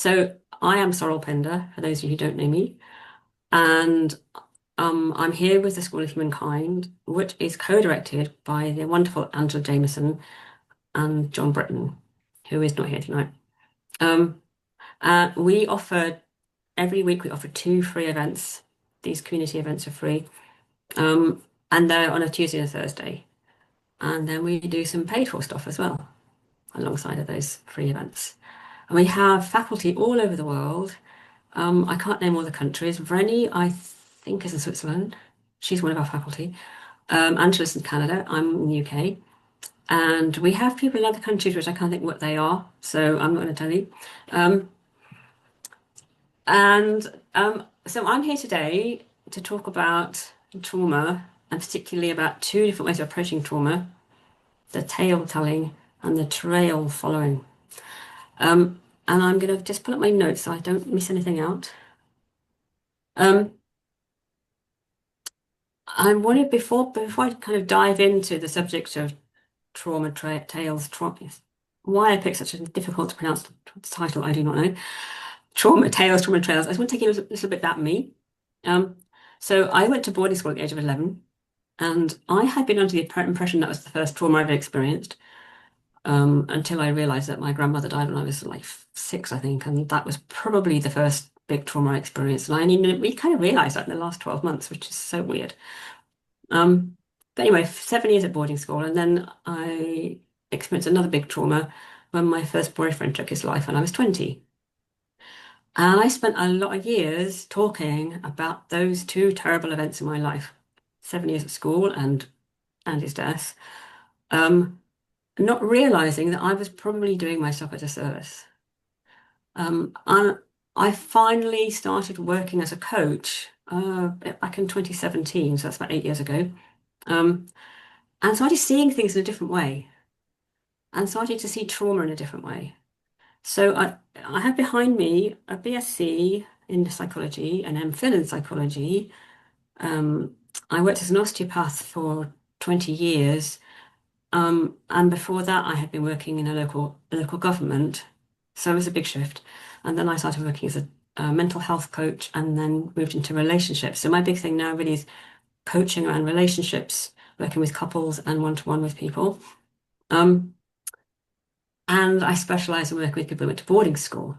So I am Sorrel Pindar, for those of you who don't know me, and I'm here with the School of Humankind, which is co-directed by the wonderful Angela Jameson and John Britton, who is not here tonight. Um, we offer every week we offer two free events. These community events are free, and they're on a Tuesday and a Thursday, and then we do some paid for stuff as well alongside of those free events. And we have faculty all over the world. I can't name all the countries. Vreni, I think, is in Switzerland. She's one of our faculty. Angela's in Canada. I'm in the UK. And we have people in other countries which I can't think what they are, so I'm not going to tell you. Um, so I'm here today to talk about trauma, and particularly about two different ways of approaching trauma, the tale telling and the trail following. And I'm going to just pull up my notes so I don't miss anything out. Um, I wanted before I kind of dive into the subject of trauma tales, why I picked such a difficult to pronounce title, I do not know. Trauma tales, trauma trails. I just want to take you a little bit about me. Um, so I went to boarding school at the age of 11, and I had been under the impression that was the first trauma I've experienced, until I realised that my grandmother died when I was like 6, I think, and that was probably the first big trauma I experienced. And I only we kind of realised that in the last 12 months, which is so weird. Um, but anyway, 7 years at boarding school, and then I experienced another big trauma when my first boyfriend took his life when I was 20. And I spent a lot of years talking about those two terrible events in my life, 7 years at school and his death, not realizing that I was probably doing myself a disservice. And I finally started working as a coach back in 2017, so that's about 8 years ago. Um, and started seeing things in a different way and started to see trauma in a different way. So I have behind me a BSc in psychology, an MPhil in psychology. Um, I worked as an osteopath for 20 years. And before that, I had been working in a local government. So it was a big shift. And then I started working as a mental health coach and then moved into relationships. So my big thing now really is coaching around relationships, working with couples and one-to-one with people. Um, and I specialize in working with people who went to boarding school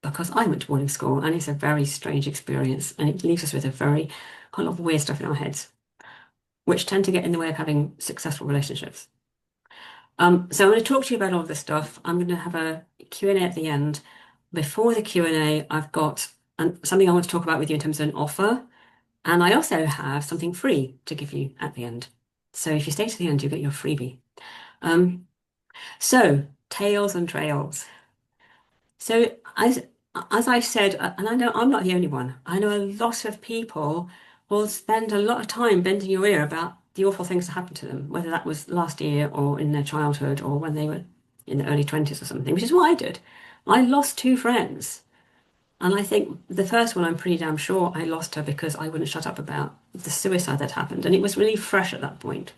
because I went to boarding school and it's a very strange experience and it leaves us with quite a lot of weird stuff in our heads, which tend to get in the way of having successful relationships. So I'm going to talk to you about all this stuff. I'm going to have a Q&A at the end. Before the Q&A, I've got something I want to talk about with you in terms of an offer. And I also have something free to give you at the end. So if you stay to the end, you get your freebie. Um, so, tales and trails. So as I said, and I know I'm not the only one, I know a lot of people will spend a lot of time bending your ear about the awful things that happened to them, whether that was last year or in their childhood or when they were in their early 20s or something, which is what I did. I lost two friends. And I think the first one, I'm pretty damn sure I lost her because I wouldn't shut up about the suicide that happened. And it was really fresh at that point.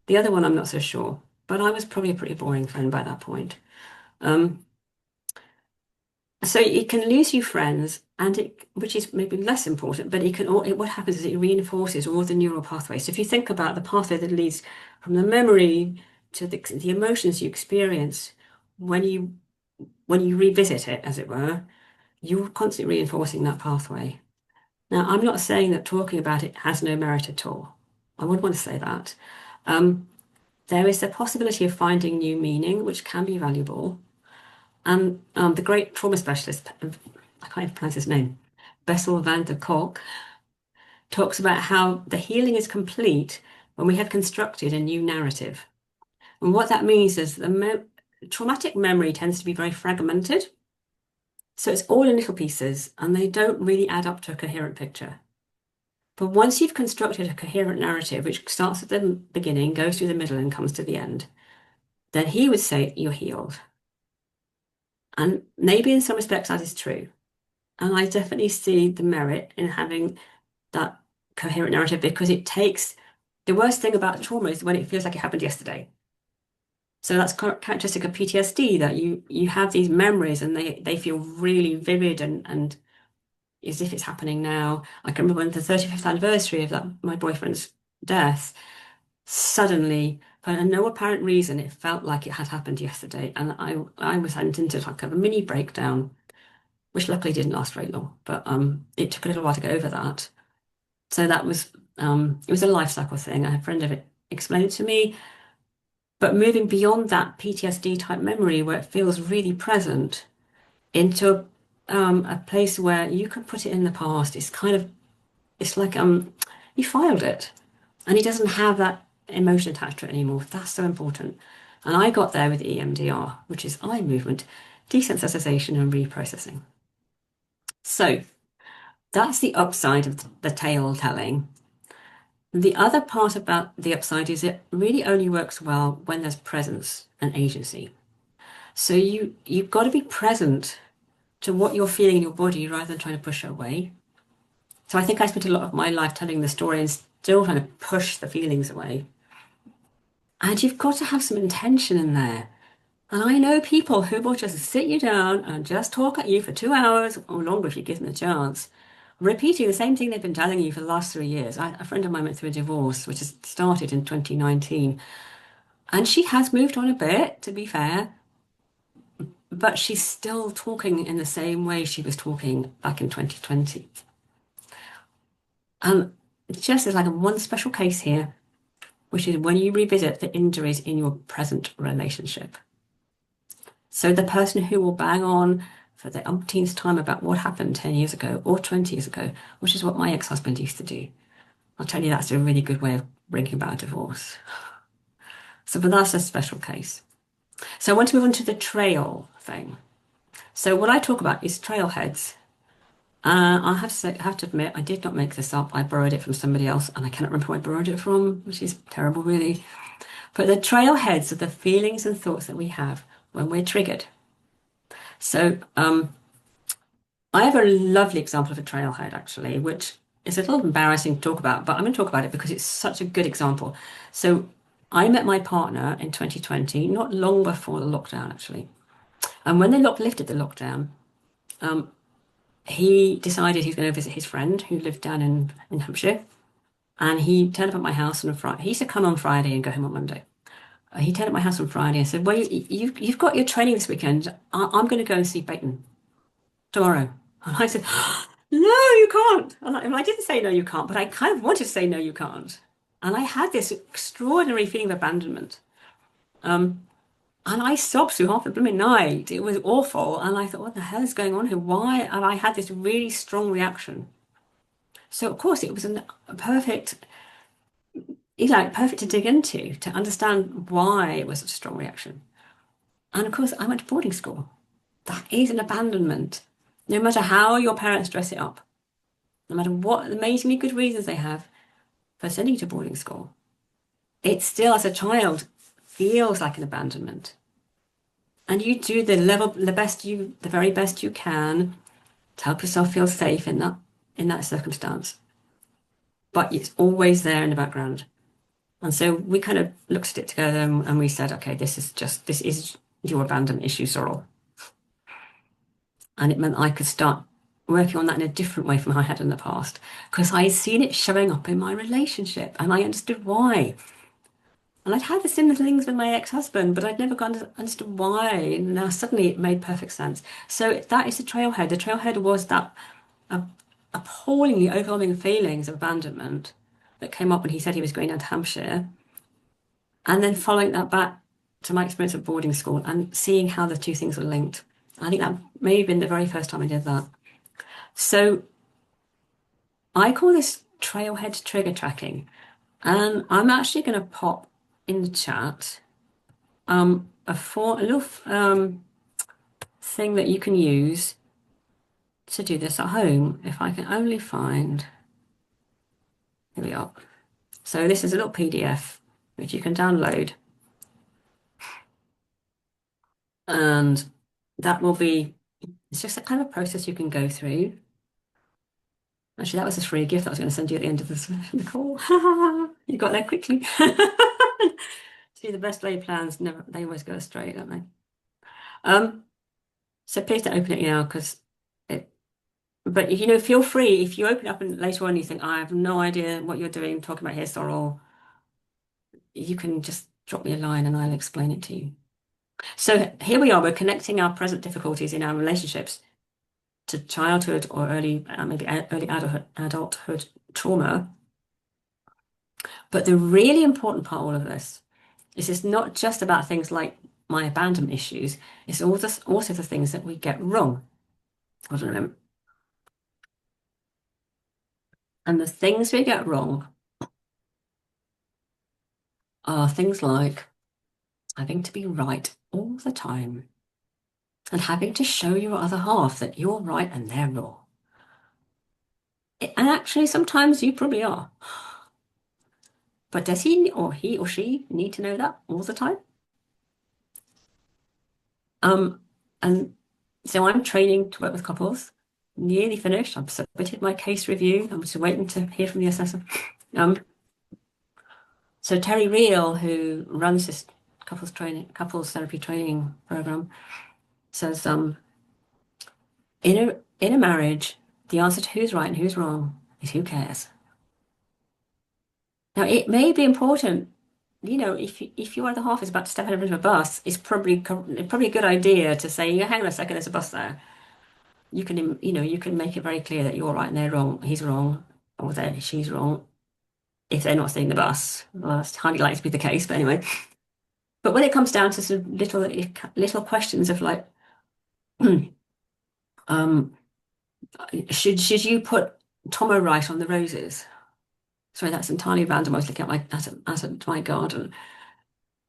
The other one, I'm not so sure. But I was probably a pretty boring friend by that point. Um, So it can lose you friends, which is maybe less important, but what happens is it reinforces all the neural pathways. So if you think about the pathway that leads from the memory to the emotions you experience when you revisit it, as it were, you're constantly reinforcing that pathway. Now, I'm not saying that talking about it has no merit at all. I wouldn't want to say that. Um, there is the possibility of finding new meaning, which can be valuable. And the great trauma specialist, I can't even pronounce his name, Bessel van der Kolk, talks about how the healing is complete when we have constructed a new narrative. And what that means is traumatic memory tends to be very fragmented. So it's all in little pieces and they don't really add up to a coherent picture. But once you've constructed a coherent narrative, which starts at the beginning, goes through the middle, and comes to the end, then he would say you're healed. And maybe in some respects that is true. And I definitely see the merit in having that coherent narrative because it takes the worst thing about trauma is when it feels like it happened yesterday. So that's characteristic of PTSD, that you have these memories and they feel really vivid and as if it's happening now. I can remember on the 35th anniversary of my boyfriend's death, suddenly, for no apparent reason, it felt like it had happened yesterday. And I was went into like a mini breakdown, which luckily didn't last very long, but it took a little while to get over that. So that was it was a life cycle thing. I had a friend of it explain it to me, but moving beyond that PTSD type memory where it feels really present into a place where you can put it in the past. It's kind of it's like you filed it, and he doesn't have that emotion attached to it anymore. That's so important. And I got there with EMDR, which is eye movement desensitization and reprocessing. So that's the upside of the tale telling. The other part about the upside is it really only works well when there's presence and agency. So you've got to be present to what you're feeling in your body rather than trying to push it away. So I think I spent a lot of my life telling the story and still trying to push the feelings away. And you've got to have some intention in there. And I know people who will just sit you down and just talk at you for 2 hours or longer if you give them a chance, repeating the same thing they've been telling you for the last 3 years. A friend of mine went through a divorce, which has started in 2019, and she has moved on a bit, to be fair, but she's still talking in the same way she was talking back in 2020. And just as like a one special case here, which is when you revisit the injuries in your present relationship. So the person who will bang on for the umpteenth time about what happened 10 years ago or 20 years ago, which is what my ex-husband used to do. I'll tell you, that's a really good way of bringing about a divorce. So, but that's a special case. So I want to move on to the trail thing. So what I talk about is trailheads. I have to say, I have to admit, I did not make this up. I borrowed it from somebody else, and I cannot remember who I borrowed it from, which is terrible, really. But the trailheads are the feelings and thoughts that we have when we're triggered. So I have a lovely example of a trailhead, actually, which is a little embarrassing to talk about, but I'm going to talk about it because it's such a good example. So I met my partner in 2020, not long before the lockdown, actually. And when they lifted the lockdown, he decided he was going to visit his friend who lived down in Hampshire. And he turned up at my house on a Friday. He used to come on Friday and go home on Monday. He turned up at my house on Friday and said, well, you've got your training this weekend. I'm going to go and see Peyton tomorrow. And I said, no, you can't. And I didn't say no, you can't, but I kind of wanted to say no, you can't. And I had this extraordinary feeling of abandonment. And I sobbed through half the blooming night. It was awful. And I thought, what the hell is going on here? Why? And I had this really strong reaction. So, of course, it was a perfect, perfect to dig into, to understand why it was such a strong reaction. And of course, I went to boarding school. That is an abandonment. No matter how your parents dress it up, no matter what amazingly good reasons they have for sending you to boarding school, it still, as a child, feels like an abandonment. And you do the very best you can to help yourself feel safe in that circumstance. But it's always there in the background. And so we kind of looked at it together and we said, okay, this is your abandonment issue, Sorrel. And it meant I could start working on that in a different way from how I had in the past, because I had seen it showing up in my relationship and I understood why. And I'd had the similar things with my ex-husband, but I'd never understood why. And now suddenly it made perfect sense. So that is the trailhead. The trailhead was that uh, appallingly overwhelming feelings of abandonment that came up when he said he was going down to Hampshire. And then following that back to my experience of boarding school and seeing how the two things were linked. I think that may have been the very first time I did that. So I call this trailhead trigger tracking. And I'm actually going to pop in the chat a little thing that you can use to do this at home. If I can only find, here we are. So this is a little PDF which you can download. And that will be, it's just a kind of process you can go through. Actually, that was a free gift that I was going to send you at the end of the call. You got there quickly. So See, the best laid plans never, they always go astray, don't they? Um, so please don't open it now because it, but feel free if you open up and later on you think, I have no idea what you're doing talking about here, Sorrel, you can just drop me a line and I'll explain it to you. So here we are, we're connecting our present difficulties in our relationships to childhood or maybe early adulthood trauma. But the really important part of all of this is it's not just about things like my abandonment issues, it's also the things that we get wrong. I don't know. And the things we get wrong are things like having to be right all the time and having to show your other half that you're right and they're wrong. And actually, sometimes you probably are. But does he or she need to know that all the time? Um, and so I'm training to work with couples, nearly finished. I've submitted my case review. I'm just waiting to hear from the assessor. Um, so Terry Real, who runs this couples therapy training program, says, in a marriage, the answer to who's right and who's wrong is who cares. Now, it may be important, if your other half is about to step out of a bus, it's probably a good idea to say, hang on a second, there's a bus there. You can make it very clear that you're right and they're wrong, he's wrong, or that she's wrong, if they're not seeing the bus. Well, that's highly likely to be the case, but anyway. But when it comes down to sort of little questions of like, um, should you put Tomo right on the roses? Sorry, that's entirely random. I was looking at my garden.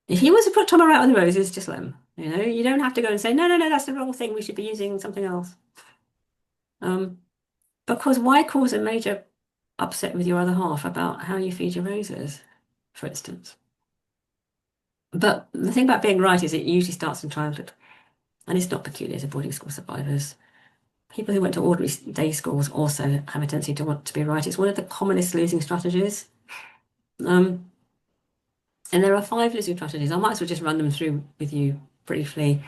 If he wants to put Tomo right on the roses, just let him. You don't have to go and say, no, no, no, that's the wrong thing. We should be using something else. Um, because why cause a major upset with your other half about how you feed your roses, for instance? But the thing about being right is it usually starts in childhood, and it's not peculiar to boarding school survivors. People who went to ordinary day schools also have a tendency to want to be right. It's one of the commonest losing strategies. And there are 5 losing strategies. I might as well just run them through with you briefly.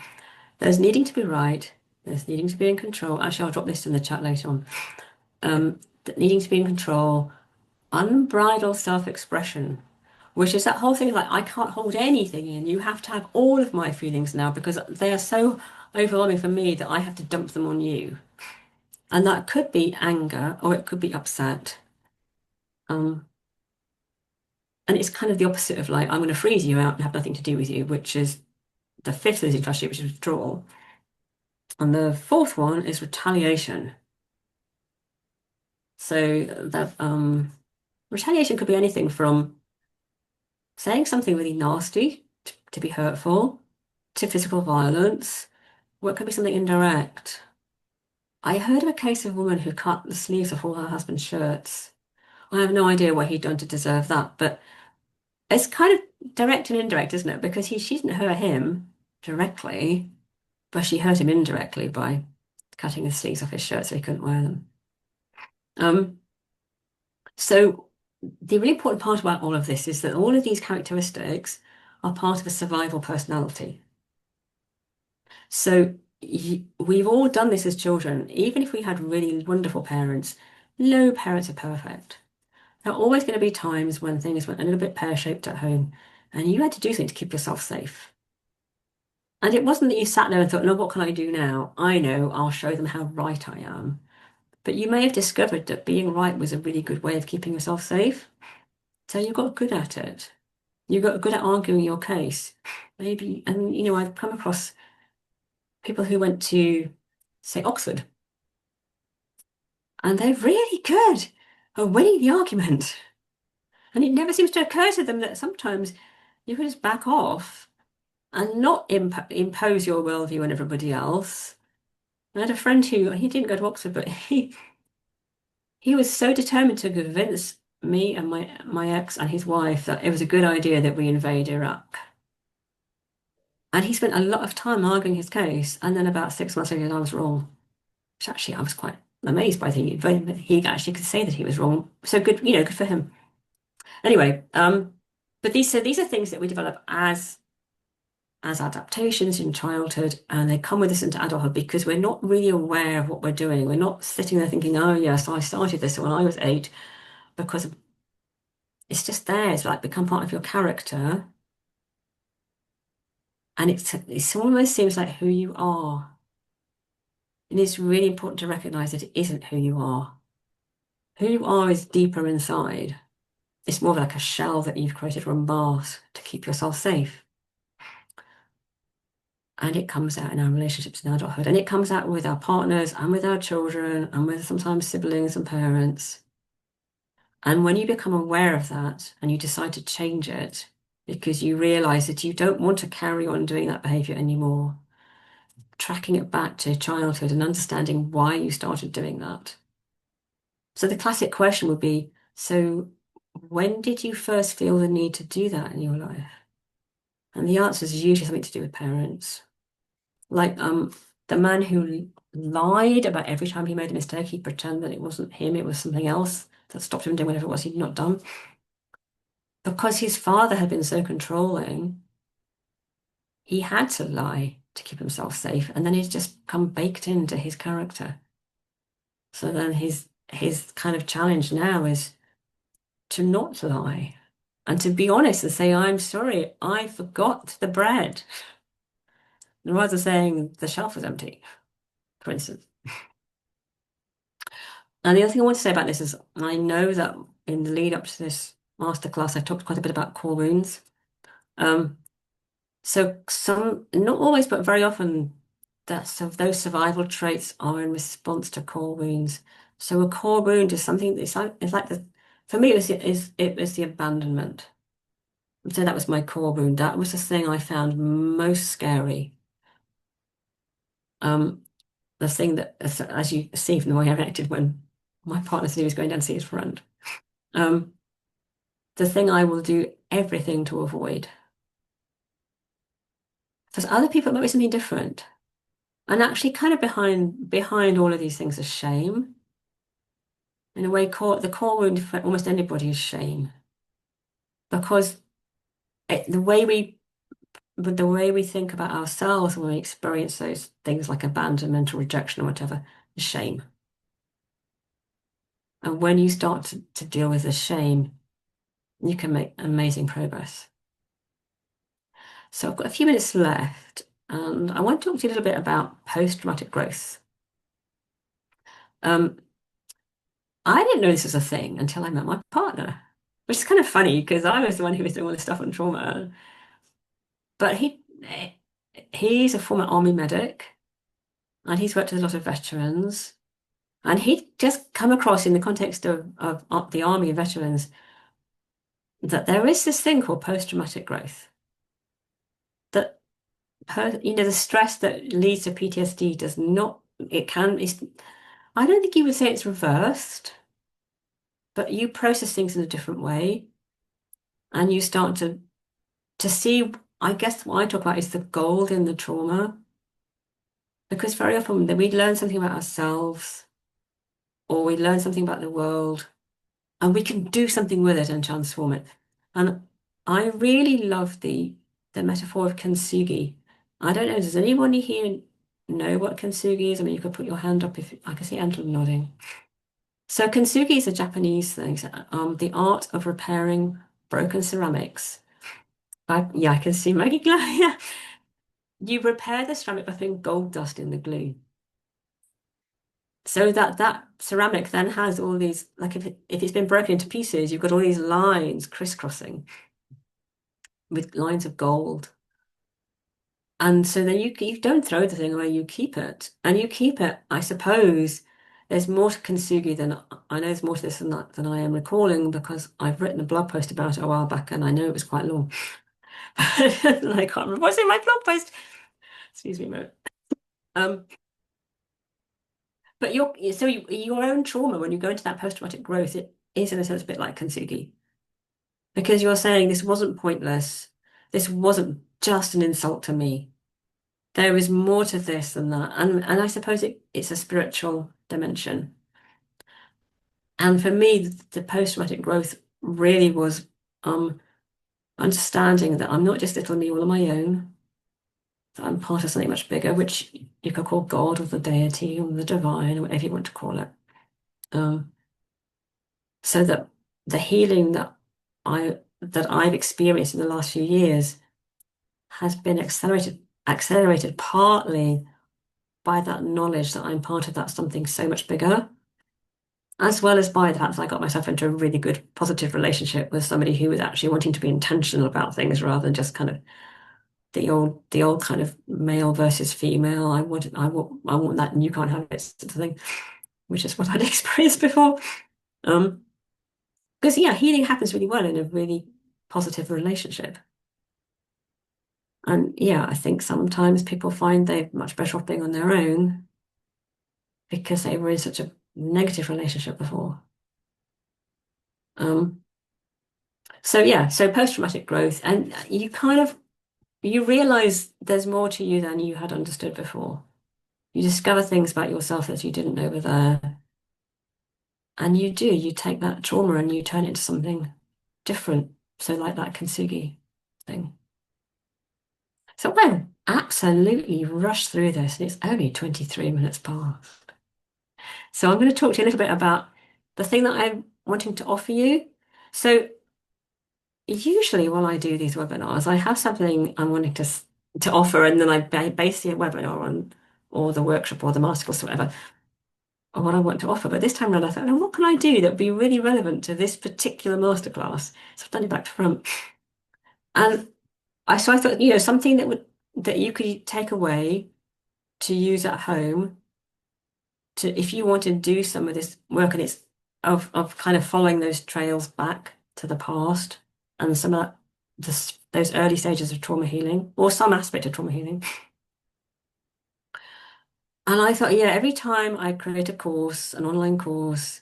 There's needing to be right. There's needing to be in control. Actually, I'll drop this in the chat later on. Needing to be in control. Unbridled self-expression, which is that whole thing like, I can't hold anything in. You have to have all of my feelings now because they are so overwhelming for me that I have to dump them on you. And that could be anger or it could be upset. And it's kind of the opposite of like, I'm going to freeze you out and have nothing to do with you, which is the 5th losing strategy, which is withdrawal. And the 4th one is retaliation. So that retaliation could be anything from saying something really nasty to be hurtful to physical violence, or it could be something indirect. I heard of a case of a woman who cut the sleeves of all her husband's shirts. I have no idea what he'd done to deserve that, but it's kind of direct and indirect, isn't it? Because she didn't hurt him directly, but she hurt him indirectly by cutting the sleeves off his shirt so he couldn't wear them. So the really important part about all of this is that all of these characteristics are part of a survival personality. So we've all done this as children. Even if we had really wonderful parents, no parents are perfect. There are always going to be times when things went a little bit pear-shaped at home and you had to do things to keep yourself safe. And it wasn't that you sat there and thought, no, what can I do now? I know, I'll show them how right I am. But you may have discovered that being right was a really good way of keeping yourself safe. So you got good at it. You got good at arguing your case. Maybe, and I've come across people who went to, say, Oxford, and they're really good at winning the argument. And it never seems to occur to them that sometimes you can just back off and not impose your worldview on everybody else. I had a friend who, he didn't go to Oxford, but he was so determined to convince me and my ex and his wife that it was a good idea that we invade Iraq. And he spent a lot of time arguing his case, and then about 6 months later, I was wrong. Which actually, I was quite amazed by he actually could say that he was wrong. So good, good for him. Anyway, But these are things that we develop as adaptations in childhood, and they come with us into adulthood because we're not really aware of what we're doing. We're not sitting there thinking, oh yes, I started this when I was 8, because it's just there. It's like become part of your character, and it almost seems like who you are. And it's really important to recognize that it isn't who you are. Who you are is deeper inside. It's more like a shell that you've created from mask to keep yourself safe. And it comes out in our relationships in adulthood. And it comes out with our partners and with our children and with sometimes siblings and parents. And when you become aware of that and you decide to change it because you realize that you don't want to carry on doing that behavior anymore, tracking it back to childhood and understanding why you started doing that. So the classic question would be, so when did you first feel the need to do that in your life? And the answer is usually something to do with parents. Like the man who lied about every time he made a mistake, he'd pretend that it wasn't him, it was something else that stopped him doing whatever it was he'd not done. Because his father had been so controlling, he had to lie to keep himself safe, and then he's just come baked into his character. So then his kind of challenge now is to not lie and to be honest and say, I'm sorry, I forgot the bread. And rather than saying the shelf was empty, for instance. And the other thing I want to say about this is I know that in the lead up to this masterclass, I talked quite a bit about core wounds. Um, so some, not always, but very often, those survival traits are in response to core wounds. So a core wound is something that's like for me it was the abandonment. So that was my core wound. That was the thing I found most scary. Um, the thing that, as you see from the way I reacted when my partner said he was going down to see his friend. Um, the thing I will do everything to avoid. For other people, it might be something different. And actually, kind of behind all of these things is shame. In a way, the core wound for almost anybody is shame, because the way we think about ourselves when we experience those things like abandonment or rejection or whatever is shame. And when you start to deal with the shame, you can make amazing progress. So I've got a few minutes left, and I want to talk to you a little bit about post-traumatic growth. Um, I didn't know this was a thing until I met my partner, which is kind of funny because I was the one who was doing all this stuff on trauma. But he's a former army medic and he's worked with a lot of veterans. And he'd just come across in the context of the army and veterans that there is this thing called post-traumatic growth. That the stress that leads to PTSD does not, I don't think you would say it's reversed, but you process things in a different way and you start to see, I guess what I talk about is the gold in the trauma, because very often we learn something about ourselves or we learn something about the world and we can do something with it and transform it. And I really love the metaphor of kintsugi. I don't know, does anybody here know what kintsugi is? I mean, you could put your hand up if I can see Angela nodding. So kintsugi is a Japanese thing, the art of repairing broken ceramics. Yeah, I can see Maggie Glow. Yeah. You repair the ceramic by putting gold dust in the glue. So that ceramic then has all these, like if it's been broken into pieces, you've got all these lines crisscrossing with lines of gold. And so then you don't throw the thing away, you keep it. And you keep it, I suppose, there's more to kintsugi than I know there's more to this than I am recalling because I've written a blog post about it a while back and I know it was quite long. And I can't remember what's in my blog post. Excuse me a moment. Um, but your own trauma, when you go into that post-traumatic growth, it is in a sense a bit like kintsugi. Because you're saying this wasn't pointless. This wasn't just an insult to me. There is more to this than that. And I suppose it's a spiritual dimension. And for me, the post-traumatic growth really was understanding that I'm not just little me all on my own, that I'm part of something much bigger, which you could call God or the deity or the divine or whatever you want to call it. Um, so that the healing that I've experienced in the last few years has been accelerated partly by that knowledge that I'm part of that something so much bigger, as well as by the fact that I got myself into a really good positive relationship with somebody who was actually wanting to be intentional about things rather than just kind of the old kind of male versus female. I want that and you can't have it sort of thing, which is what I'd experienced before. Um, because yeah, healing happens really well in a really positive relationship. And yeah, I think sometimes people find they're much better off being on their own because they were in such a negative relationship before. Um, so yeah, so post-traumatic growth, and you realize there's more to you than you had understood before. You discover things about yourself that you didn't know were there. And you take that trauma and you turn it into something different. So like that kintsugi thing. So I absolutely rushed through this and it's only 23 minutes past. So I'm going to talk to you a little bit about the thing that I'm wanting to offer you. So usually when I do these webinars, I have something I'm wanting to offer and then I base the webinar on or the workshop or the masterclass or whatever on what I want to offer. But this time around I thought, oh, what can I do that would be really relevant to this particular masterclass? So I've done it back to front. And I thought, something that you could take away to use at home to if you want to do some of this work and it's of kind of following those trails back to the past and some of those early stages of trauma healing or some aspect of trauma healing. And I thought, yeah, every time I create a course, an online course,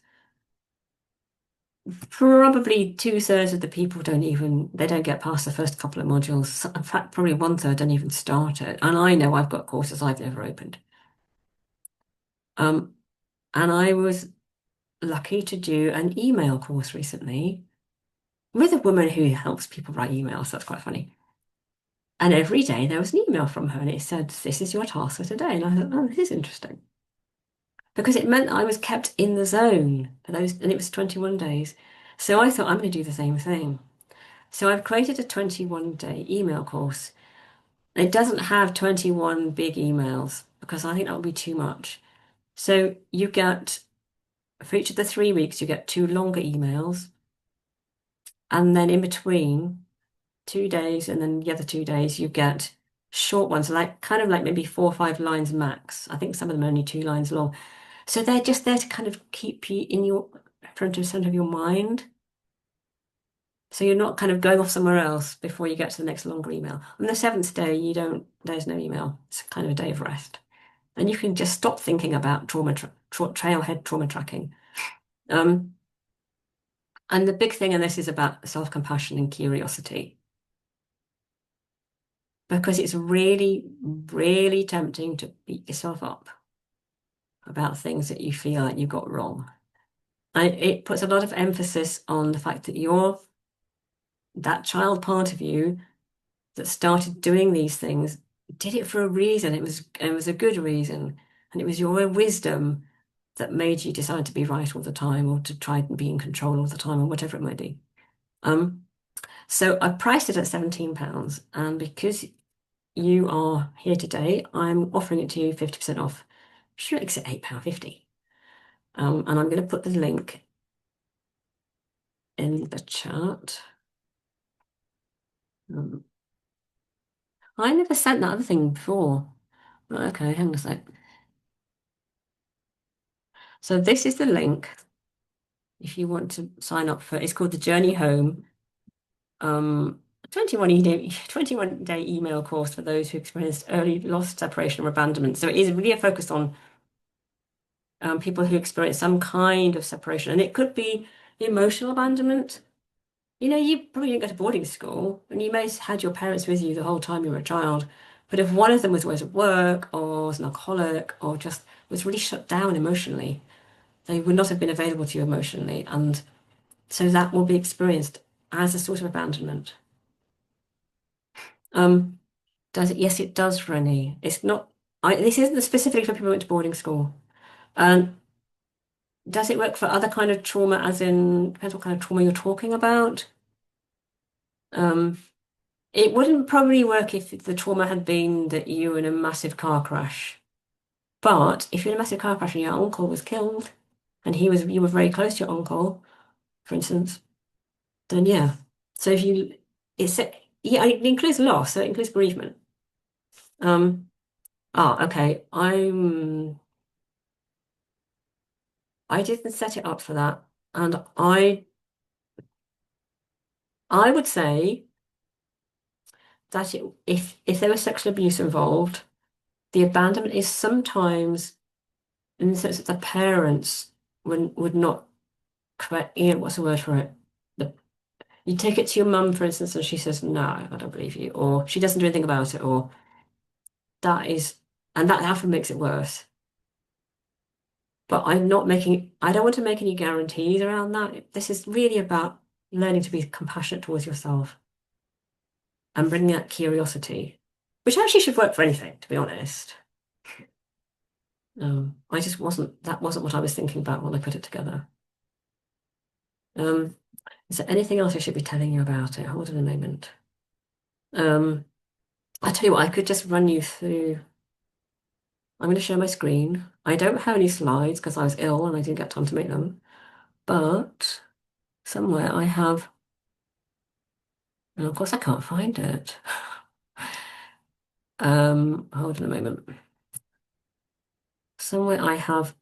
probably two-thirds of the people they don't get past the first couple of modules. In fact, probably one-third don't even start it. And I know I've got courses I've never opened. Um, and I was lucky to do an email course recently with a woman who helps people write emails. That's quite funny. And every day there was an email from her and it said, this is your task for today. And I thought, oh, this is interesting. Because it meant I was kept in the zone for those, and it was 21 days. So I thought I'm going to do the same thing. So I've created a 21-day email course. It doesn't have 21 big emails because I think that would be too much. So for each of the 3 weeks, you get two longer emails. And then in between 2 days and then the other 2 days, you get short ones, like kind of like maybe 4 or 5 lines max. I think some of them are only 2 lines long. So they're just there to kind of keep you in your center of your mind. So you're not kind of going off somewhere else before you get to the next longer email. On the seventh day, there's no email. It's kind of a day of rest. And you can just stop thinking about trailhead trauma tracking. Um, and the big thing in this is about self-compassion and curiosity. Because it's really, really tempting to beat yourself up about things that you feel like you got wrong. And it puts a lot of emphasis on the fact that that child part of you that started doing these things did it for a reason. It was a good reason, and it was your own wisdom that made you decide to be right all the time, or to try and be in control all the time, or whatever it might be. Um, so I priced it at £17, and because you are here today, I'm offering it to you 50% off. Sure, it's at £8.50. And I'm going to put the link in the chat. Um, I never sent that other thing before. Okay, hang on a sec. So this is the link if you want to sign up for it's called the Journey Home. 21 day email course for those who experienced early loss, separation, or abandonment. So it is really a focus on people who experience some kind of separation, and it could be emotional abandonment. You probably didn't go to boarding school, and you may have had your parents with you the whole time you were a child. But if one of them was always at work, or was an alcoholic, or just was really shut down emotionally, they would not have been available to you emotionally. And so that will be experienced as a sort of abandonment. Um, does it? Yes, it does, Rennie. It's not. This isn't specifically for people who went to boarding school. Um, does it work for other kind of trauma? As in, depends what kind of trauma you're talking about. Um, it wouldn't probably work if the trauma had been that you were in a massive car crash. But if you're in a massive car crash and your uncle was killed, and you were very close to your uncle, for instance, then yeah. So if you, it's yeah, it includes loss, so it includes bereavement. Um, okay. I didn't set it up for that, and I would say that if there was sexual abuse involved, the abandonment is sometimes in the sense that the parents would not correct. What's the word for it? The, you take it to your mum, for instance, and she says, "No, I don't believe you," or she doesn't do anything about it, or that is, and that often makes it worse. But I don't want to make any guarantees around that. This is really about learning to be compassionate towards yourself and bringing that curiosity, which actually should work for anything, to be honest. I just that wasn't what I was thinking about when I put it together. Um, is there anything else I should be telling you about it? Hold on a moment. Um, I tell you what, I could just run you through. I'm going to share my screen. I don't have any slides because I was ill and I didn't get time to make them, but somewhere I have, and of course I can't find it. Hold on a moment. Somewhere I have,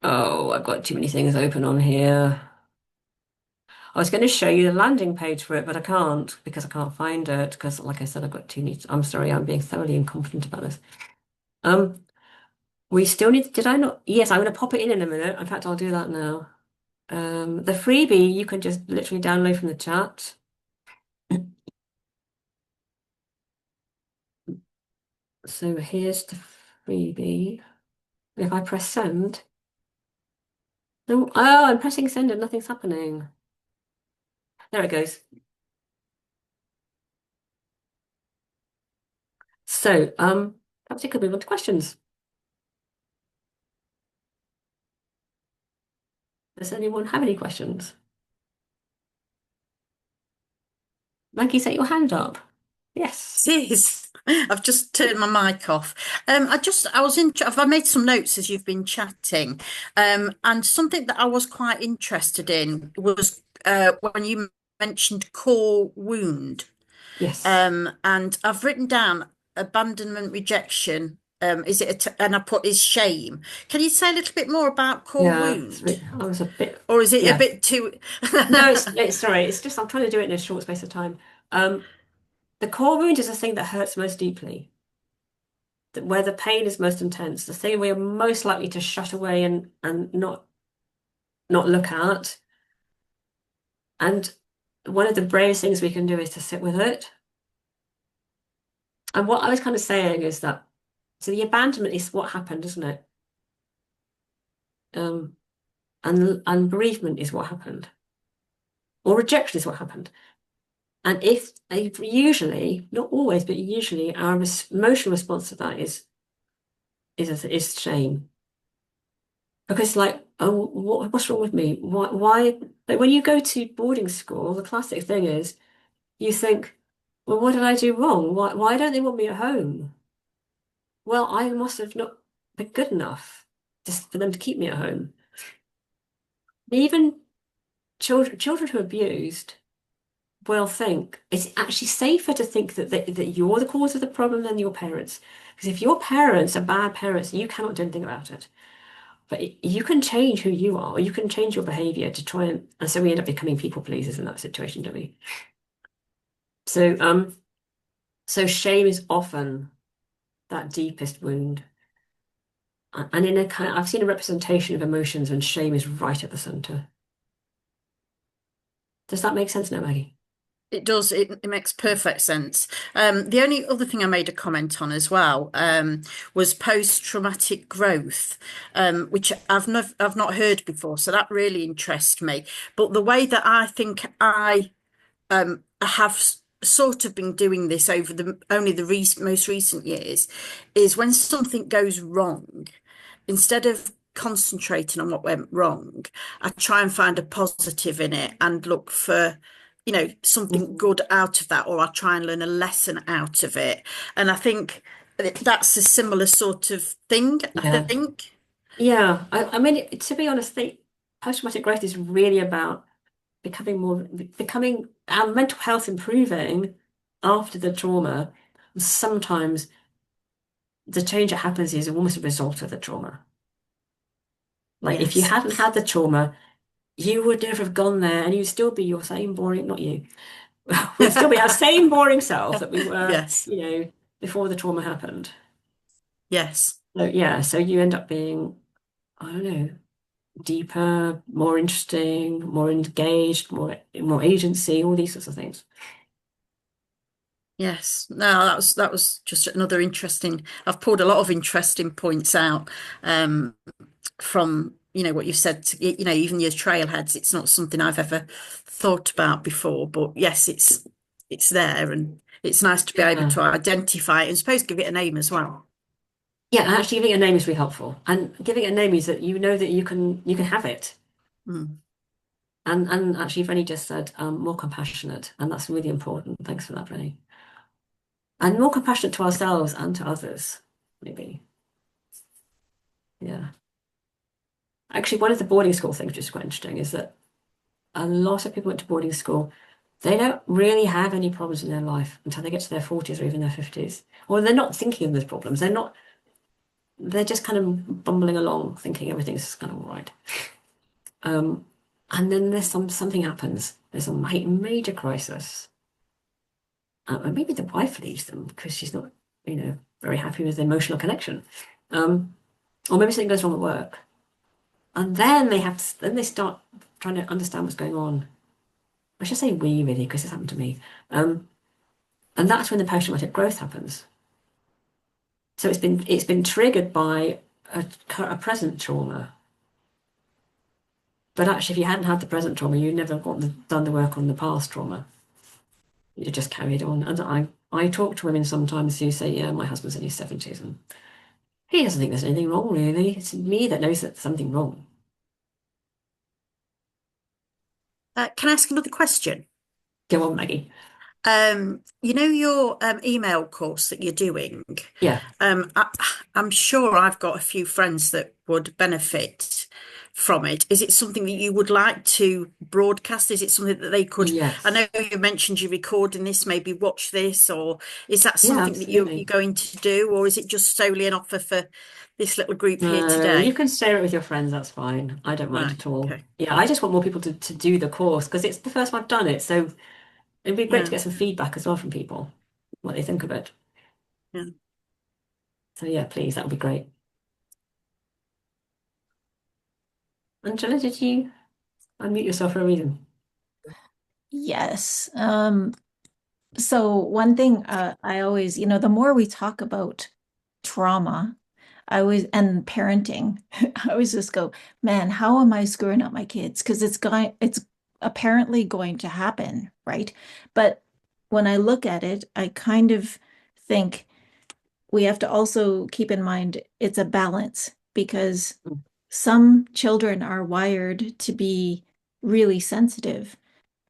oh, I've got too many things open on here. I was going to show you the landing page for it, but I can't because I can't find it because, like I said, I've got too many. I'm sorry, I'm being thoroughly incompetent about this. Um, we still need, did I not? Yes, I'm going to pop it in a minute. In fact, I'll do that now. The freebie you can just literally download from the chat. So here's the freebie. If I press send, no, oh, I'm pressing send and nothing's happening. There it goes. So, perhaps you could move on to questions. Does anyone have any questions? Maggie, set your hand up. Yes. It is. I've just turned my mic off. I made some notes as you've been chatting. And something that I was quite interested in was when you mentioned core wound. Yes. And I've written down abandonment, rejection. And I put is shame. Can you say a little bit more about core Yeah. wound? I was a bit, Or is it a yeah. bit too? No, it's sorry. It's just I'm trying to do it in a short space of time. Um, the core wound is the thing that hurts most deeply, where the pain is most intense, the thing we're most likely to shut away and not look at. And one of the bravest things we can do is to sit with it. And what I was kind of saying is that so the abandonment is what happened, isn't it? Um, and bereavement is what happened, or rejection is what happened. And if usually, not always, but usually, our emotional response to that is shame, because like, oh, what's wrong with me? Why? Like when you go to boarding school, the classic thing is you think, well, what did I do wrong? Why don't they want me at home? Well, I must have not been good enough just for them to keep me at home. Even children who are abused will think it's actually safer to think that you're the cause of the problem than your parents. Because if your parents are bad parents, you cannot do anything about it. But you can change who you are, or you can change your behavior to try and so we end up becoming people pleasers in that situation, don't we? So, so shame is often that deepest wound. And in a kind of, I've seen a representation of emotions and shame is right at the center. Does that make sense now, Maggie? It does. It makes perfect sense. The only other thing I made a comment on as well was post-traumatic growth, which I've not heard before. So that really interests me. But the way that I think I I have sort of been doing this over the only the most recent years, is when something goes wrong, instead of concentrating on what went wrong, I try and find a positive in it and look for, something Mhm. good out of that, or I try and learn a lesson out of it. And I think that's a similar sort of thing, I Yeah. think. Yeah. I mean, to be honest, the post-traumatic growth is really about becoming our mental health improving after the trauma. Sometimes the change that happens is almost a result of the trauma. Like if you Yes. hadn't had the trauma, you would never have gone there and you'd still be your same boring, not you, we'd still be our same boring self that we were, Yes. before the trauma happened. Yes. So yeah, so you end up being, I don't know, deeper, more interesting, more engaged, more agency, all these sorts of things. Yes, no, that was just another interesting. I've pulled a lot of interesting points out from what you've said. Even your trailheads. It's not something I've ever thought about before, but yes, it's there, and it's nice to be able Yeah. to identify it and suppose give it a name as well. Yeah, and actually giving it a name is really helpful. And giving it a name is that you know that you can have it. Mm. And actually you've only just said more compassionate, and that's really important. Thanks for that, Renee. And more compassionate to ourselves and to others, maybe. Yeah. Actually, one of the boarding school things, which is quite interesting, is that a lot of people went to boarding school. They don't really have any problems in their life until they get to their 40s or even their 50s. Or they're not thinking of those problems. They're just kind of bumbling along, thinking everything's kind of all right. Um, and then there's something happens. There's a major crisis. And maybe the wife leaves them because she's not, very happy with the emotional connection. Um, or maybe something goes wrong at work. And then they start trying to understand what's going on. I should say we really, because this happened to me. Um, and that's when the post-traumatic growth happens. So it's been triggered by a present trauma. But actually, if you hadn't had the present trauma, you'd never done the work on the past trauma. You'd have just carried on. And I talk to women sometimes who say, yeah, my husband's in his 70s and he doesn't think there's anything wrong, really. It's me that knows that there's something wrong. Can I ask another question? Go on, Maggie. Your email course that you're doing. Yeah. I'm sure I've got a few friends that would benefit from it. Is it something that you would like to broadcast? Is it something that they could? I Yes. know you mentioned you're recording this, maybe watch this, or is that Yeah, something that you're absolutely. going to do, or is it just solely an offer for this little group here No, you today? can share it with your friends, that's fine. I don't mind Right. at all. Okay. Yeah, I just want more people to do the course because it's the first time I've done it. So it'd be great to Yeah. get some feedback as well from people, what they think of it. Yeah. So yeah, please, that would be great. Angela, did you unmute yourself for a reason? Yes. So one thing I always, the more we talk about trauma, and parenting, I always just go, man, how am I screwing up my kids? Because it's apparently going to happen, right? But when I look at it, I kind of think we have to also keep in mind it's a balance because Mm. some children are wired to be really sensitive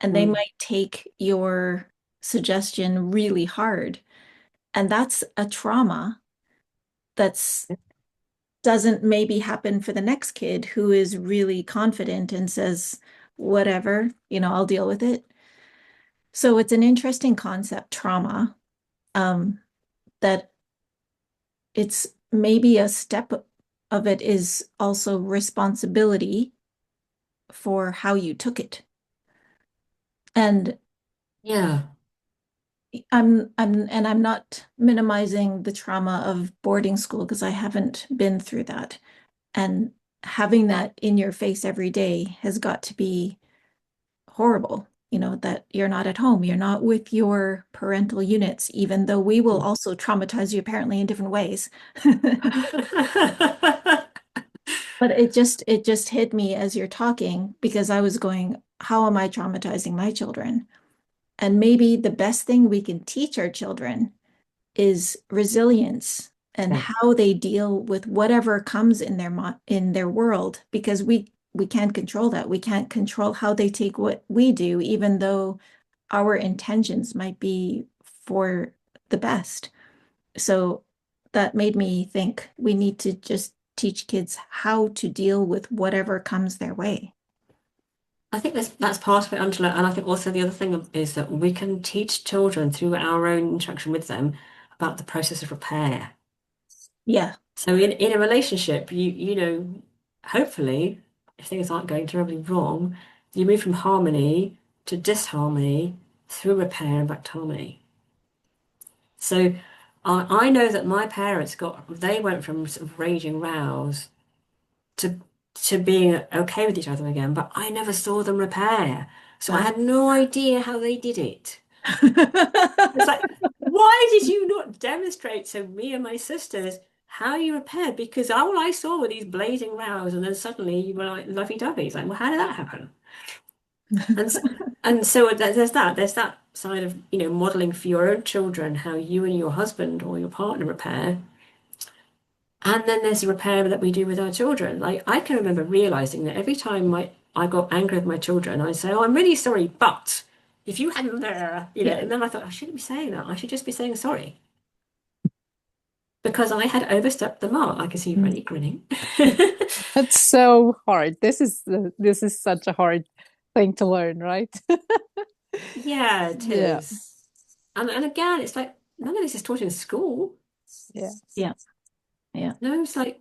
and they Mm. might take your suggestion really hard. And that's a trauma that's doesn't maybe happen for the next kid who is really confident and says, whatever, I'll deal with it. So it's an interesting concept, trauma, um, that it's maybe a step of it is also responsibility for how you took it. And Yeah. I'm not minimizing the trauma of boarding school because I haven't been through that. And having that in your face every day has got to be horrible, that you're not at home, you're not with your parental units, even though we will Mm. also traumatize you apparently in different ways. But it just hit me as you're talking because I was going, how am I traumatizing my children? And maybe the best thing we can teach our children is resilience and Yeah. how they deal with whatever comes in in their world, because we can't control that. We can't control how they take what we do, even though our intentions might be for the best. So that made me think we need to just teach kids how to deal with whatever comes their way. I think that's part of it, Angela. And I think also the other thing is that we can teach children through our own interaction with them about the process of repair. Yeah. So in a relationship, hopefully, if things aren't going terribly wrong, you move from harmony to disharmony through repair and back to harmony. So I know that my parents they went from sort of raging rows to being okay with each other again, but I never saw them repair. So I Ah. had no idea how they did it. It's like, why did you not demonstrate to me and my sisters how you repaired? Because all I saw were these blazing rows, and then suddenly you were like lovey-dovey. It's like, well, how did that happen? And so, there's that side of, modeling for your own children how you and your husband or your partner repair. And then there's the repair that we do with our children. Like I can remember realizing that every time I got angry with my children, I'd say, "Oh, I'm really sorry, but if you hadn't there, Yeah. and then I thought I shouldn't be saying that. I should just be saying sorry because I had overstepped the mark. I can see Mm. Rennie grinning. That's so hard. This is such a hard thing to learn, right? Yeah, it Yeah, is. And again, it's like none of this is taught in school. yeah. Yeah. Yeah. No, it's like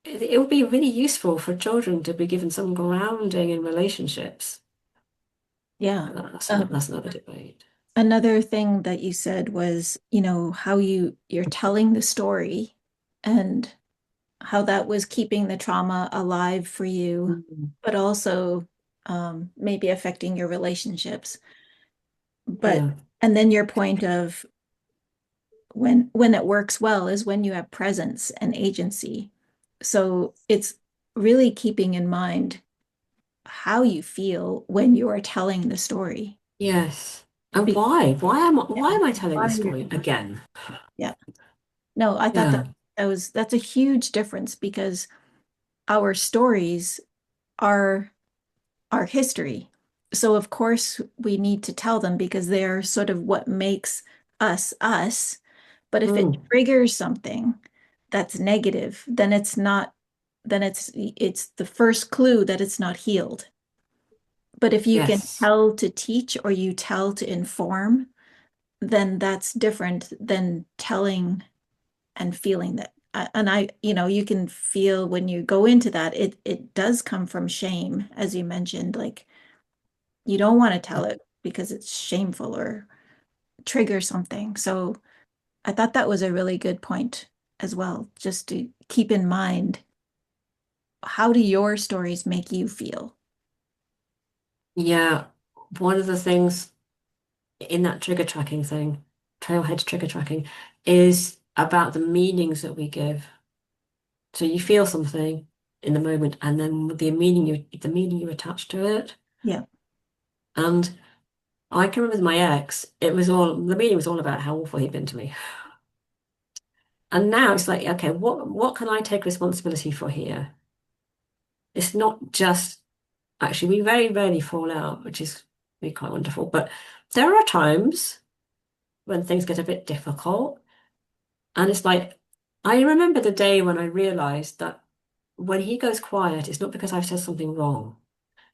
it would be really useful for children to be given some grounding in relationships. Yeah. But Um, that's another debate. Another thing that you said was, how you're telling the story and how that was keeping the trauma alive for you, Mm. but also maybe affecting your relationships. But Yeah. and then your point of when it works well is when you have presence and agency. So it's really keeping in mind how you feel when you are telling the story. Yes. And Be- why? Why yeah, am I telling why this you're story again? yeah. No, I thought Yeah. that's a huge difference because our stories are our history. So of course we need to tell them because they're sort of what makes us us. But if it Mm. triggers something that's negative, then it's the first clue that it's not healed. But if you can Yes. tell to teach or you tell to inform, then that's different than telling and feeling that. And you can feel when you go into that, it does come from shame, as you mentioned, like you don't want to tell it because it's shameful or trigger something. So I thought that was a really good point as well, just to keep in mind, how do your stories make you feel? Yeah. One of the things in that trigger tracking thing, trailhead trigger tracking, is about the meanings that we give. So you feel something in the moment, and then the meaning you attach to it. Yeah. And I can remember with my ex, the meaning was all about how awful he'd been to me. And now it's like, okay, what can I take responsibility for here? It's not just actually we very rarely fall out, which is really quite wonderful. But there are times when things get a bit difficult. And it's like I remember the day when I realized that when he goes quiet, it's not because I've said something wrong.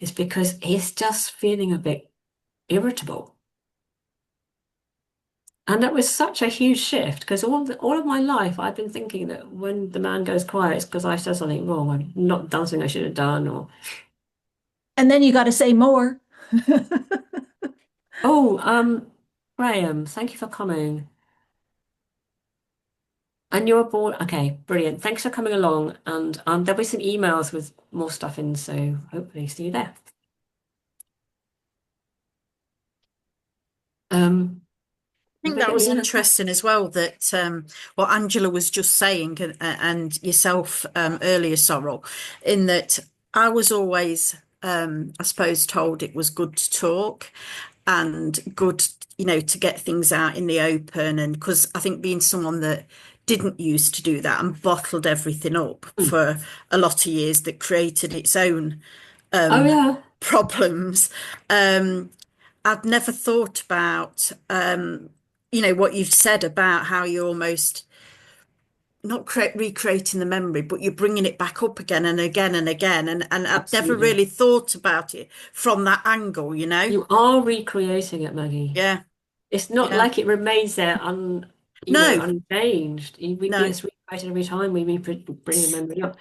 It's because he's just feeling a bit irritable. And that was such a huge shift because all of my life I've been thinking that when the man goes quiet, it's because I've said something wrong. I've not done something I should have done, or And then you got to say more. oh, Graham, thank you for coming. And you're aboard. Okay, brilliant. Thanks for coming along. And there'll be some emails with more stuff in, so hopefully see you there. I think that Rebecca, was any other thoughts? interesting as well that what Angela was just saying and yourself earlier, Sorrel, in that I was always, I suppose, told it was good to talk. and good, to get things out in the open. And because I think being someone that didn't used to do that and bottled everything up Mm. for a lot of years, that created its own Oh yeah. problems. I'd never thought about, what you've said about how you're almost not recreating the memory, but you're bringing it back up again and again and again. And I'd never Absolutely. really thought about it from that angle. You are recreating it, Maggie. Yeah, It's not yeah. like it remains there No, unchanged. no. It's recreated every time we bring a memory up.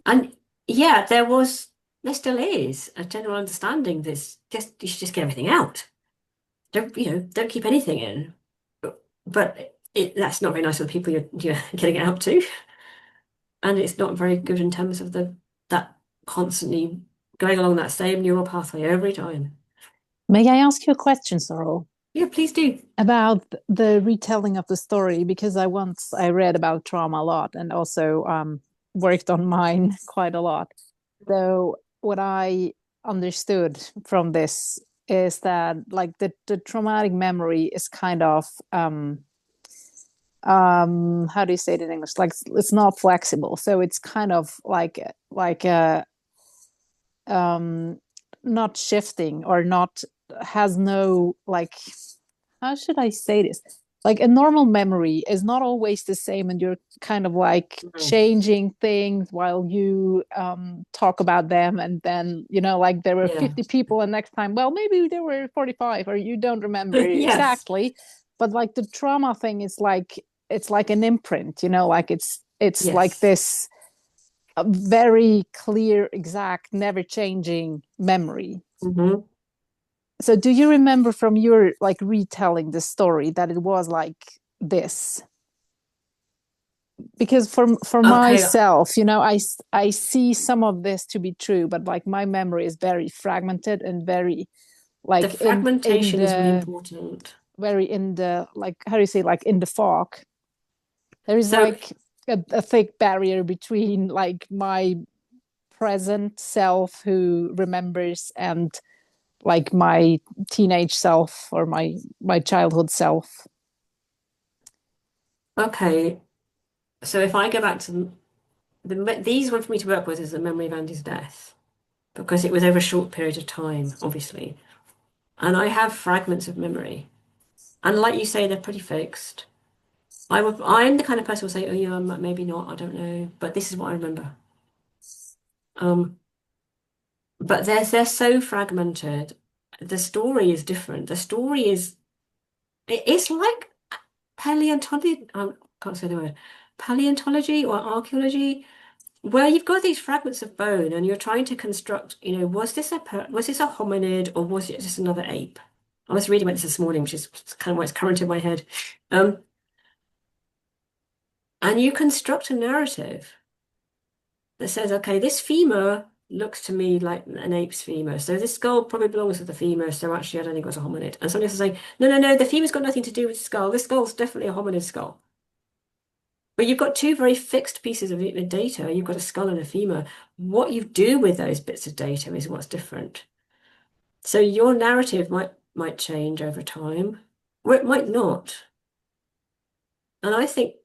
And yeah, there still is a general understanding you should just get everything out. Don't keep anything in. But that's not very nice for the people you're getting it out to. And it's not very good in terms of that constantly going along that same neural pathway every time. May I ask you a question, Sorrel, Yeah, please do. about the retelling of the story? Because I read about trauma a lot and also worked on mine quite a lot. So what I understood from this is that like the traumatic memory is kind of how do you say it in English? Like it's not flexible. So it's kind of like a not shifting or not has no like how should I say this? Like a normal memory is not always the same, and you're kind of like Mm. changing things while you talk about them, and then like there were Yeah. 50 people, and next time, well, maybe there were 45, or you don't remember Yes. exactly. But like the trauma thing is like it's like an imprint, like it's like Yes. this a very clear, exact, never changing memory. Hmm. So do you remember from your like retelling the story that it was like this? Because for Okay. myself, I see some of this to be true, but like my memory is very fragmented and very The like in fragmentation is really the important. very in the like how do you say, like in the fog. There is So, like a thick barrier between like my present self who remembers and like my teenage self or my childhood self. okay. So if I go back to these one for me to work with is the memory of Andy's death because it was over a short period of time, obviously. And I have fragments of memory. And like you say, they're pretty fixed. I'm the kind of person who will say, oh yeah, maybe not, I don't know, but this is what I remember. Um, but they're so fragmented. The story is different. The story is it's like paleontology. I can't say the word. Paleontology or archaeology, where you've got these fragments of bone and you're trying to construct, was this a hominid or was it just another ape? I was reading about this morning, which is kind of what's current in my head. Um, and you construct a narrative that says, okay, this femur looks to me like an ape's femur. So this skull probably belongs to the femur. So actually, I don't think it was a hominid. And somebody else is saying, no, no, no, the femur's got nothing to do with the skull. This skull's definitely a hominid skull. But you've got two very fixed pieces of data. You've got a skull and a femur. What you do with those bits of data is what's different. So your narrative might change over time, or it might not. And I think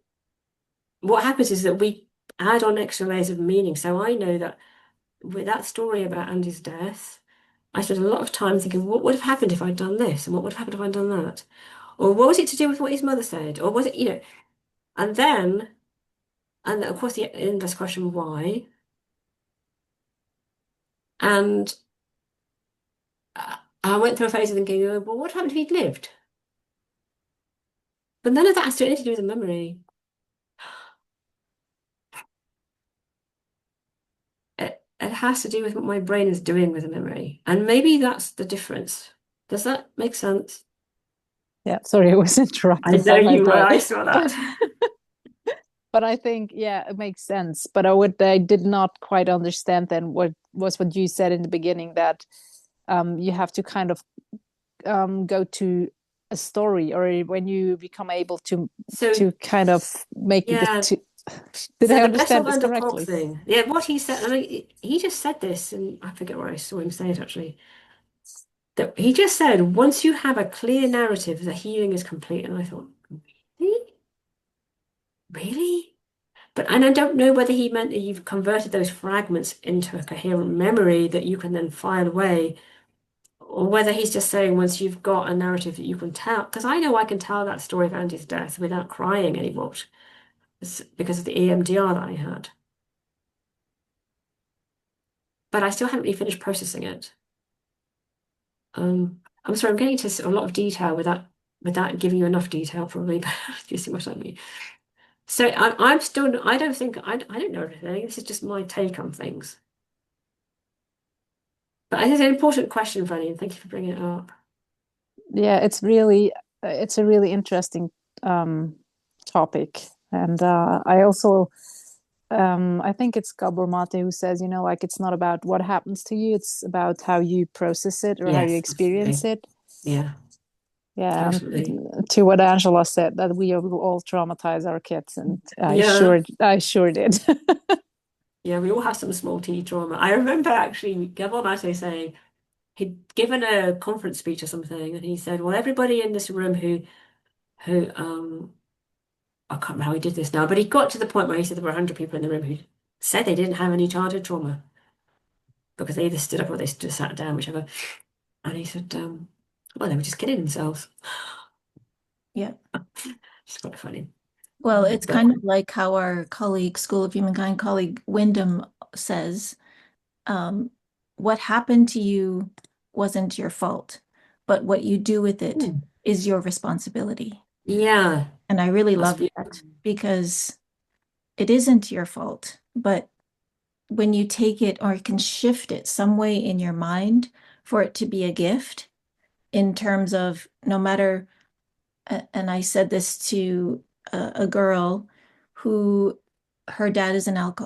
what happens is that we add on extra layers of meaning. So I know that with that story about Andy's death, I spent a lot of time thinking, what would have happened if I'd done this? And what would have happened if I'd done that? Or what was it to do with what his mother said? Or was it, and then, and of course, the endless question, why? And I went through a phase of thinking, oh, well, what happened if he'd lived? But none of that has anything to do with the memory. It has to do with what my brain is doing with the memory. And maybe that's the difference. Does that make sense? Yeah, sorry, I was I interrupted know by my you were. brother. I saw that. But I think, yeah, it makes sense. But I did not quite understand then what you said in the beginning, that you have to kind of go to a story, or when you become able So, to kind of make it yeah. to, did So I the understand Bessel this van der Kolk correctly? thing. Yeah, what he said, and he just said this, and I forget where I saw him say it actually. that he just said, once you have a clear narrative, the healing is complete. And I thought, really? Really? And I don't know whether he meant that you've converted those fragments into a coherent memory that you can then file away, or whether he's just saying once you've got a narrative that you can tell. Because I know I can tell that story of Andy's death without crying anymore. It's because of the EMDR that I had. But I still haven't really finished processing it. I'm sorry, I'm getting into a lot of detail without giving you enough detail, probably, but you see what I mean. So I'm still, I don't think, I don't know everything. This is just my take on things. But I think it's an important question, Fanny, and thank you for bringing it up. Yeah, it's a really interesting topic. And I also I think it's Gabor Mate who says, like it's not about what happens to you, it's about how you process it or how you Yes, experience absolutely. it. Yeah, Yeah, totally. to what Angela said, that we will all traumatize our kids, and Yeah. I sure did. Yeah, we all have some small T trauma. I remember actually Gabor Mate saying he'd given a conference speech or something, and he said, "Well, everybody in this room who I can't remember how he did this now, but he got to the point where he said there were 100 people in the room who said they didn't have any childhood trauma because they either stood up or they just sat down, whichever." And he said, "Well, they were just kidding themselves." Yeah. It's quite funny. Well, it's But kind of like how our colleague, School of Humankind colleague Wyndham says, um, what happened to you wasn't your fault, but what you do with it is your responsibility. yeah, And I really that's love beautiful. that because it isn't your fault, but when you take it or can shift it some way in your mind for it to be a gift in terms of no matter, and I said this to a girl who her dad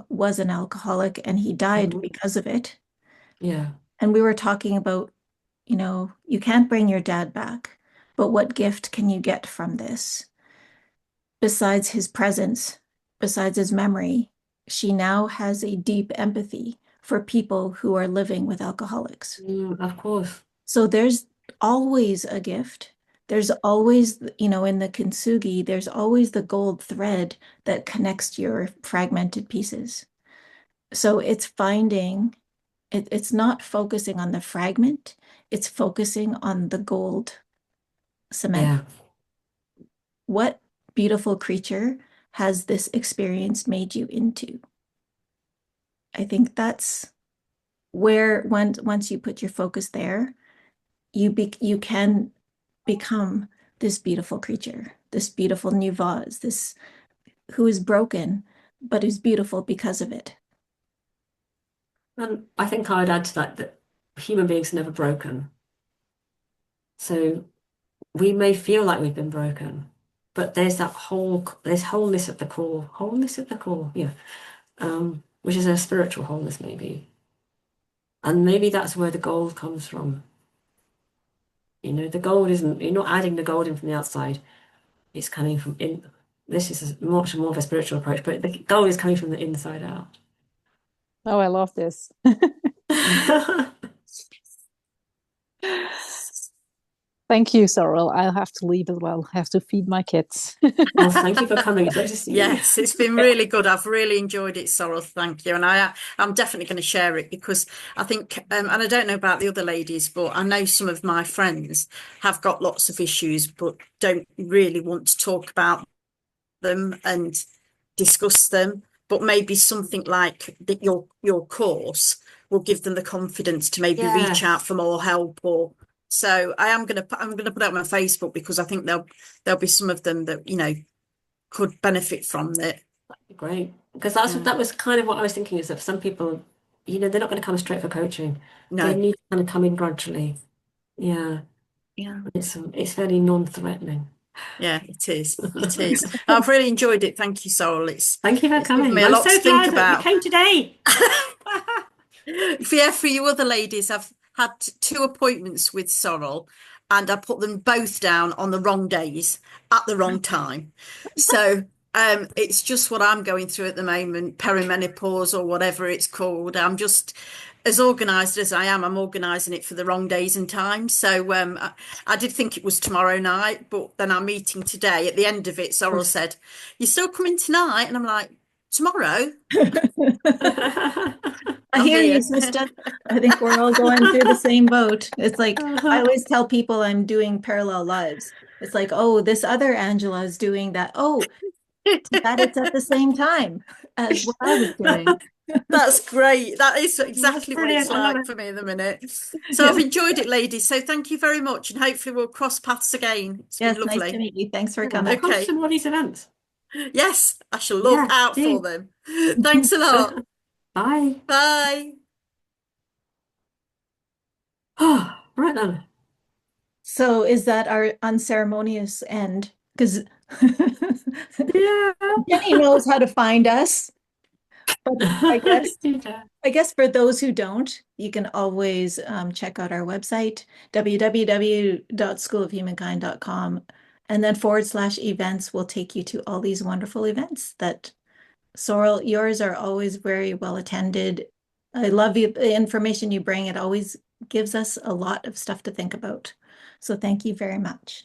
was an alcoholic and he died Mhm. because of it. Yeah, And we were talking about, you can't bring your dad back, but what gift can you get from this? Besides his presence, besides his memory, she now has a deep empathy for people who are living with alcoholics. of course. So there's always a gift. There's always, in the kintsugi, there's always the gold thread that connects your fragmented pieces. So it's not focusing on the fragment, it's focusing on the gold cement. Yeah. What beautiful creature has this experience made you into? I think that's where once you put your focus there, you can become this beautiful creature, this beautiful new vase, this who is broken, but who's beautiful because of it. And I think I would add to that human beings are never broken. So we may feel like we've been broken, but there's wholeness at the core, wholeness at the core, yeah. Which is a spiritual wholeness maybe. And maybe that's where the gold comes from. The gold isn't, you're not adding the gold in from the outside. It's coming from in. This is much more of a spiritual approach, but the gold is coming from the inside out. Oh, I love this. Thank you, Sorrel. I'll have to leave as well. I have to feed my kids. Well, thank you for coming. It's great to see you. Yes, it's been really good. I've really enjoyed it, Sorrel. Thank you. And I'm definitely going to share it because I think, and I don't know about the other ladies, but I know some of my friends have got lots of issues, but don't really want to talk about them and discuss them. But maybe something like that, your course will give them the confidence to maybe reach out Yes. for more help. Or so I'm gonna put it on my Facebook because I think there'll be some of them that could benefit from it. Great. Because Yeah. that was kind of what I was thinking is that some people, they're not going to come straight for coaching. They No. need to kind of come in gradually. Yeah. Yeah. It's fairly non-threatening. Yeah, it is. It is. I've really enjoyed it. Thank you, Sorrel. Thank you for It's given coming. me a I'm lot to so think glad that you about. came today. For you other ladies, I've had two appointments with Sorrel and I put them both down on the wrong days at the wrong time. So It's just what I'm going through at the moment, perimenopause or whatever it's called. I'm just as organised as I am. I'm organising it for the wrong days and times. So I did think it was tomorrow night, but then our meeting today, at the end of it, Sorrel said, "You're still coming tonight?" And I'm like, "Tomorrow?" I hear you, sister. I think we're all going through the same boat. It's like I always tell people I'm doing parallel lives. It's like, oh, this other Angela is doing that. Oh, that it's at the same time as what I was doing. That's great. That is exactly what it's brilliant. I love like it. for me in the minute. So I've enjoyed it, ladies. So thank you very much, and hopefully we'll cross paths again. It's Yes, been nice to lovely. meet you. Thanks for Yeah, coming. come to Okay. some of these events. Yes, I shall look Yeah, out for do. them. Thanks a lot. Bye. Bye. Oh, right then. So is that our unceremonious end? Because Yeah. Jenny knows how to find us. But I guess for those who don't, you can always check out our website, www.schoolofhumankind.com, and then /events will take you to all these wonderful events that Sorrel, yours are always very well attended. I love the information you bring. It always gives us a lot of stuff to think about. So thank you very much.